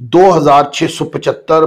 2675,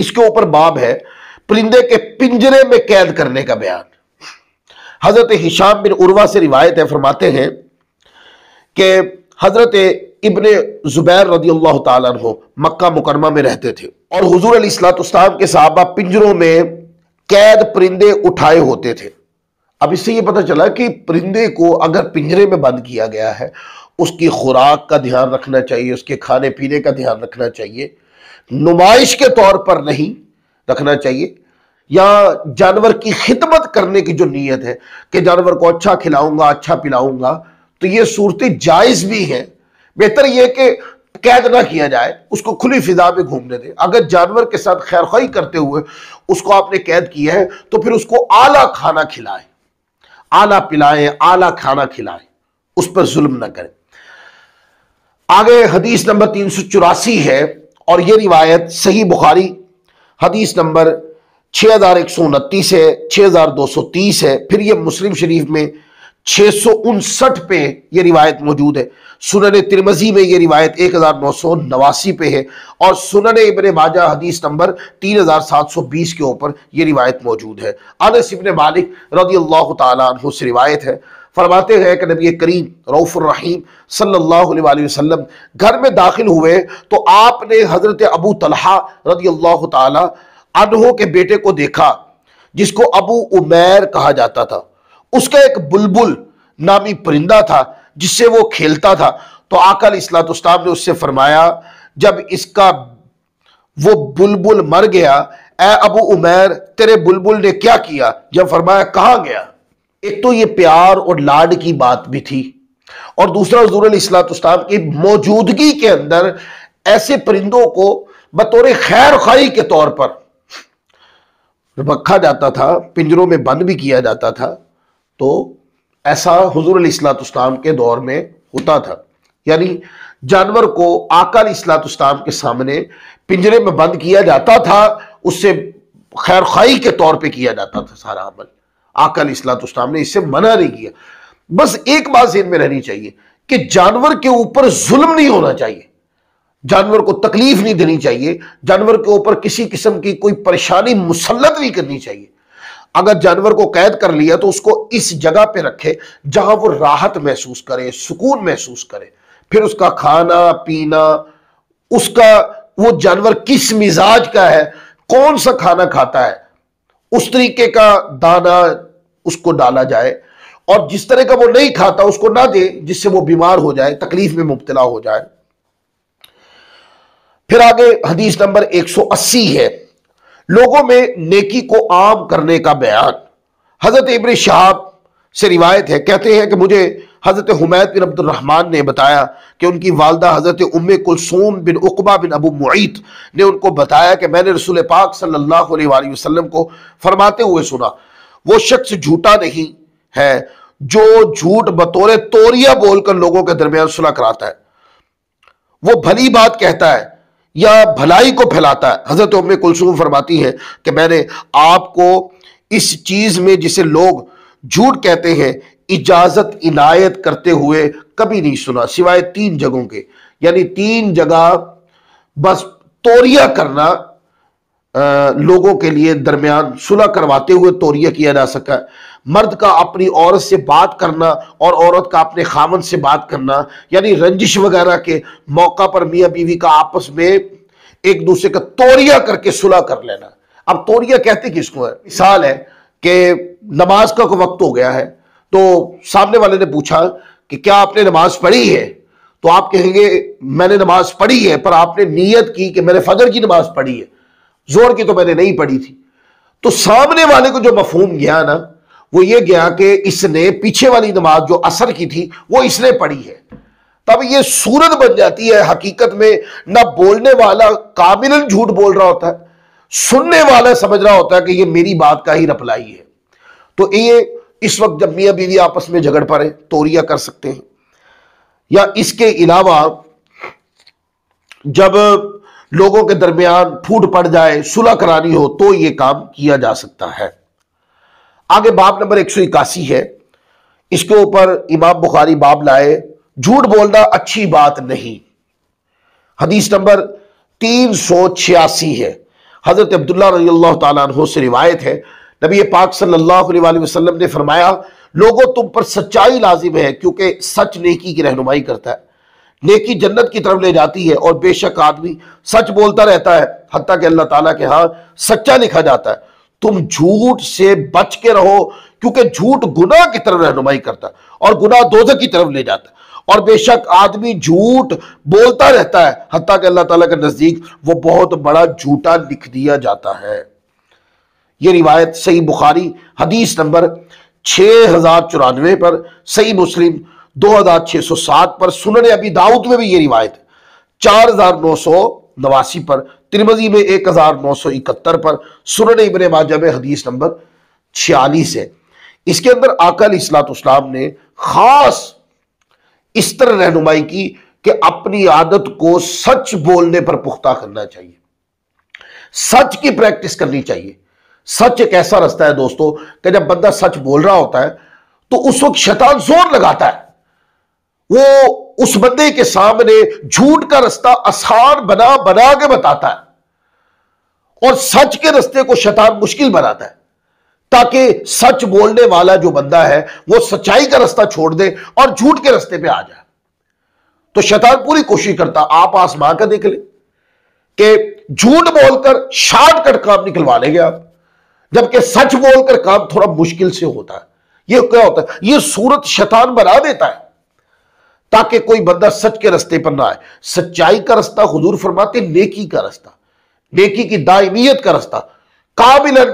اس کے اوپر باب ہے پرندے کے پنجرے میں قید کرنے کا بیان۔ حضرت ہشام بن عروہ سے روایت ہے، فرماتے ہیں کہ حضرت ابن زبیر رضی اللہ تعالیٰ عنہ مکہ مکرمہ میں رہتے تھے، اور حضور علیہ السلام کے صحابہ پنجروں میں قید پرندے اٹھائے ہوتے تھے۔ اب اس سے یہ پتہ چلا کہ پرندے کو اگر پنجرے میں بند کیا گیا ہے، اس کی خوراک کا دھیان رکھنا چاہیے، اس کے کھانے پینے کا دھیان رکھنا چاہیے، نمائش کے طور پر نہیں رکھنا چاہیے، یا جانور کی خدمت کرنے کی جو نیت ہے کہ جانور کو اچھا کھلاؤں گا، اچھا پلاؤں گا، تو یہ صورتیں جائز بھی ہیں۔ بہتر یہ کہ قید نہ کیا جائے، اس کو کھلی فضا میں گھومنے دیں۔ اگر جانور کے ساتھ خیر خواہی کرتے ہوئے اس کو آپ نے قید کیا ہے تو پھر اس کو اعلیٰ کھانا کھلائیں، اعلیٰ پلائیں، اعلیٰ کھانا کھلائیں، اس پر ظلم نہ کریں۔ آگے حدیث نمبر 384 ہے، اور یہ روایت صحیح بخاری حدیث نمبر 6129 ہے، 6230 ہے، پھر یہ مسلم شریف میں 659 پہ یہ روایت موجود ہے، سنن ترمذی میں یہ روایت 1989 پہ ہے، اور سنن ابن ماجہ حدیث نمبر 3720 کے اوپر یہ روایت موجود ہے۔ انس ابن مالک رضی اللہ تعالیٰ عنہ سے روایت ہے، فرماتے ہیں کہ نبی کریم رؤوف الرحیم صلی اللہ علیہ وآلہ وسلم گھر میں داخل ہوئے تو آپ نے حضرت ابو طلحہ رضی اللہ تعالیٰ عنہ کے بیٹے کو دیکھا، جس کو ابو عمیر کہا جاتا تھا۔ اس کا ایک بلبل نامی پرندہ تھا جس سے وہ کھیلتا تھا، تو آقا علیہ السلام نے اس سے فرمایا جب اس کا وہ بلبل مر گیا، اے ابو عمیر تیرے بلبل نے کیا کیا؟ جب فرمایا کہاں گیا؟ ایک تو یہ پیار اور لاڈ کی بات بھی تھی، اور دوسرا حضور علیہ السلام کی موجودگی کے اندر ایسے پرندوں کو بطور خیر خواہی کے طور پر رکھا جاتا تھا، پنجروں میں بند بھی کیا جاتا تھا۔ تو ایسا حضور علیہ السلام کے دور میں ہوتا تھا، یعنی جانور کو آقا علیہ السلام کے سامنے پنجرے میں بند کیا جاتا تھا، اس سے خیر خواہی کے طور پہ کیا جاتا تھا سارا عمل۔ آقا علیہ السلام نے اس سے منع نہیں کیا۔ بس ایک بات ذہن میں رہنی چاہیے کہ جانور کے اوپر ظلم نہیں ہونا چاہیے، جانور کو تکلیف نہیں دینی چاہیے، جانور کے اوپر کسی قسم کی کوئی پریشانی مسلط نہیں کرنی چاہیے۔ اگر جانور کو قید کر لیا تو اس کو اس جگہ پہ رکھے جہاں وہ راحت محسوس کرے، سکون محسوس کرے، پھر اس کا کھانا پینا، اس کا وہ جانور کس مزاج کا ہے، کون سا کھانا کھاتا ہے، اس طریقے کا دانا اس کو ڈالا جائے، اور جس طرح کا وہ نہیں کھاتا اس کو نہ دے جس سے وہ بیمار ہو جائے، تکلیف میں مبتلا ہو جائے۔ پھر آگے حدیث نمبر 180 ہے، لوگوں میں نیکی کو عام کرنے کا بیان۔ حضرت ابن شہاب سے روایت ہے، کہتے ہیں کہ مجھے حضرت حمید بن عبد الرحمن نے بتایا کہ ان کی والدہ حضرت ام کلثوم بن عقبہ بن ابو معیط نے ان کو بتایا کہ میں نے رسول پاک صلی اللہ علیہ وآلہ وسلم کو فرماتے ہوئے سنا، وہ شخص جھوٹا نہیں ہے جو جھوٹ بطور توریہ بول کر لوگوں کے درمیان صلح کراتا ہے، وہ بھلی بات کہتا ہے یا بھلائی کو پھیلاتا ہے۔ حضرت ام کلثوم فرماتی ہیں کہ میں نے آپ کو اس چیز میں جسے لوگ جھوٹ کہتے ہیں اجازت عنایت کرتے ہوئے کبھی نہیں سنا، سوائے 3 جگہوں کے، یعنی 3 جگہ بس توریہ کرنا، لوگوں کے لیے درمیان صلح کرواتے ہوئے توریہ کیا جا سکا ہے۔ مرد کا اپنی عورت سے بات کرنا اور عورت کا اپنے خامن سے بات کرنا، یعنی رنجش وغیرہ کے موقع پر میاں بیوی کا آپس میں ایک دوسرے کا توریہ کر کے صلح کر لینا۔ اب توریہ کہتے کس کو ہے؟ مثال ہے کہ نماز کا وقت ہو گیا ہے، تو سامنے والے نے پوچھا کہ کیا آپ نے نماز پڑھی ہے؟ تو آپ کہیں گے میں نے نماز پڑھی ہے، پر آپ نے نیت کی کہ میں نے فجر کی نماز پڑھی ہے، زور کی تو میں نے نہیں پڑھی تھی۔ تو سامنے والے کو جو مفہوم گیا نا، وہ یہ گیا کہ اس نے پیچھے والی نماز جو عصر کی تھی وہ اس نے پڑھی ہے۔ تب یہ صورت بن جاتی ہے، حقیقت میں نہ بولنے والا کاملاً جھوٹ بول رہا ہوتا ہے، سننے والا سمجھ رہا ہوتا ہے کہ یہ میری بات کا ہی رپلائی ہے۔ تو یہ اس وقت جب میاں بیوی آپس میں جھگڑ پڑے توریہ کر سکتے ہیں، یا اس کے علاوہ جب لوگوں کے درمیان پھوٹ پڑ جائے، صلح کرانی ہو تو یہ کام کیا جا سکتا ہے۔ آگے باب نمبر 181 ہے، اس کے اوپر امام بخاری باب لائے جھوٹ بولنا اچھی بات نہیں۔ حدیث نمبر 386 ہے، حضرت عبداللہ رضی اللہ تعالیٰ عنہ سے روایت ہے، نبی پاک صلی اللہ علیہ وآلہ وسلم نے فرمایا، لوگوں تم پر سچائی لازم ہے، کیونکہ سچ نیکی کی رہنمائی کرتا ہے، نیکی جنت کی طرف لے جاتی ہے، اور بے شک آدمی سچ بولتا رہتا ہے حتیٰ کہ اللہ تعالیٰ کے ہاں سچا لکھا جاتا ہے۔ تم جھوٹ سے بچ کے رہو، کیونکہ جھوٹ گناہ کی طرف رہنمائی کرتا ہے اور گناہ دوزخ کی طرف لے جاتا ہے، اور بے شک آدمی جھوٹ بولتا رہتا ہے حتیٰ کہ اللہ تعالیٰ کے نزدیک وہ بہت بڑا جھوٹا لکھ دیا جاتا ہے۔ یہ روایت صحیح بخاری حدیث نمبر 6094 پر، صحیح مسلم 2607 پر، سنن ابی داؤد میں بھی یہ روایت ہے 4989 پر، ترمذی میں 1971 پر، سنن ابن ماجہ میں حدیث نمبر 46 ہے۔ اس کے اندر آقا علیہ الصلوۃ والسلام نے خاص اس طرح رہنمائی کی کہ اپنی عادت کو سچ بولنے پر پختہ کرنا چاہیے، سچ کی پریکٹس کرنی چاہیے۔ سچ ایک ایسا رستہ ہے دوستو کہ جب بندہ سچ بول رہا ہوتا ہے تو اس وقت شیطان زور لگاتا ہے، وہ اس بندے کے سامنے جھوٹ کا رستہ آسان بنا بنا کے بتاتا ہے، اور سچ کے رستے کو شیطان مشکل بناتا ہے، تاکہ سچ بولنے والا جو بندہ ہے وہ سچائی کا رستہ چھوڑ دے اور جھوٹ کے رستے پہ آ جائے۔ تو شیطان پوری کوشش کرتا، آپ آسمان کا دیکھ لیں کہ جھوٹ بول کر شارٹ کٹ کام نکلوا لیں گے آپ، جبکہ سچ بول کر کام تھوڑا مشکل سے ہوتا ہے۔ یہ کیا ہوتا ہے؟ یہ صورت شیطان بنا دیتا ہے تاکہ کوئی بندہ سچ کے رستے پر نہ آئے۔ سچائی کا رستہ حضور فرماتے نیکی کا رستہ، نیکی کی دائمیت کا رستہ، کاملاً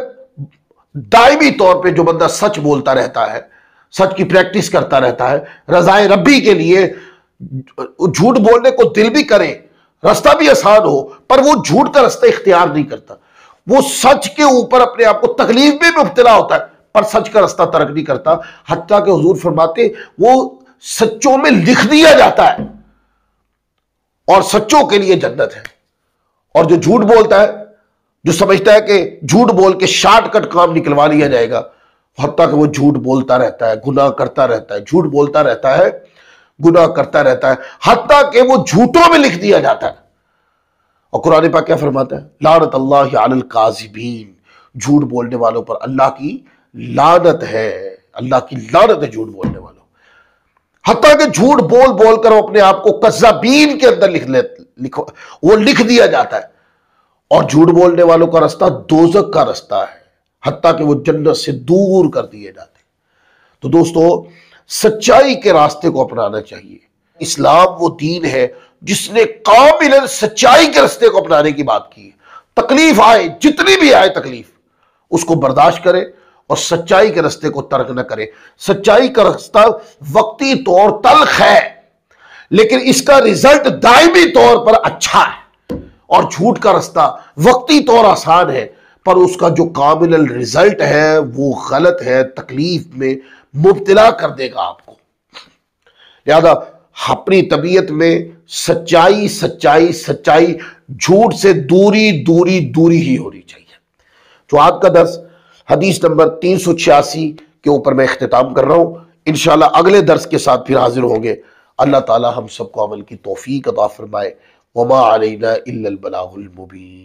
دائمی طور پہ جو بندہ سچ بولتا رہتا ہے، سچ کی پریکٹس کرتا رہتا ہے، رضائے ربی کے لیے جھوٹ بولنے کو دل بھی کرے، رستہ بھی آسان ہو، پر وہ جھوٹ کا رستہ اختیار نہیں کرتا، وہ سچ کے اوپر اپنے آپ کو تکلیف میں مبتلا ہوتا ہے پر سچ کا رستہ ترک نہیں کرتا، حتیٰ کہ حضور فرماتے وہ سچوں میں لکھ دیا جاتا ہے اور سچوں کے لیے جنت ہے۔ اور جو جھوٹ بولتا ہے، جو سمجھتا ہے کہ جھوٹ بول کے شارٹ کٹ کام نکلوا لیا جائے گا، حتیٰ کہ وہ جھوٹ بولتا رہتا ہے، گناہ کرتا رہتا ہے، جھوٹ بولتا رہتا ہے، گناہ کرتا رہتا ہے، حتیٰ کہ وہ جھوٹوں میں لکھ دیا جاتا ہے۔ اور قرآن پاک کیا فرماتا ہے؟ لعنت اللہ علی الکاذبین، جھوٹ بولنے والوں پر اللہ کی لعنت ہے، اللہ کی لعنت ہے جھوٹ بولنے والوں۔ حتیٰ کہ جھوٹ بول بول کر وہ اپنے آپ کو کذابین کے اندر وہ لکھ دیا جاتا ہے، اور جھوٹ بولنے والوں کا رستہ دوزخ کا رستہ ہے، حتیٰ کہ وہ جنت سے دور کر دیے جاتے ہیں۔ تو دوستو، سچائی کے راستے کو اپنانا چاہیے۔ اسلام وہ دین ہے جس نے کاملاً سچائی کے راستے کو اپنانے کی بات کی ہے۔ تکلیف آئے، جتنی بھی آئے تکلیف، اس کو برداشت کرے اور سچائی کے راستے کو ترک نہ کرے۔ سچائی کا راستہ وقتی طور تلخ ہے، لیکن اس کا رزلٹ دائمی طور پر اچھا ہے، اور جھوٹ کا راستہ وقتی طور آسان ہے پر اس کا جو کامل رزلٹ ہے وہ غلط ہے، تکلیف میں مبتلا کر دے گا آپ کو۔ لہذا اپنی طبیعت میں سچائی سچائی سچائی، جھوٹ سے دوری دوری دوری ہی ہونی چاہیے۔ جو آج کا درس حدیث نمبر 386 کے اوپر میں اختتام کر رہا ہوں، انشاءاللہ اگلے درس کے ساتھ پھر حاضر ہوں گے۔ اللہ تعالی ہم سب کو عمل کی توفیق عطا فرمائے۔ وما علینا الا البلاغ المبین۔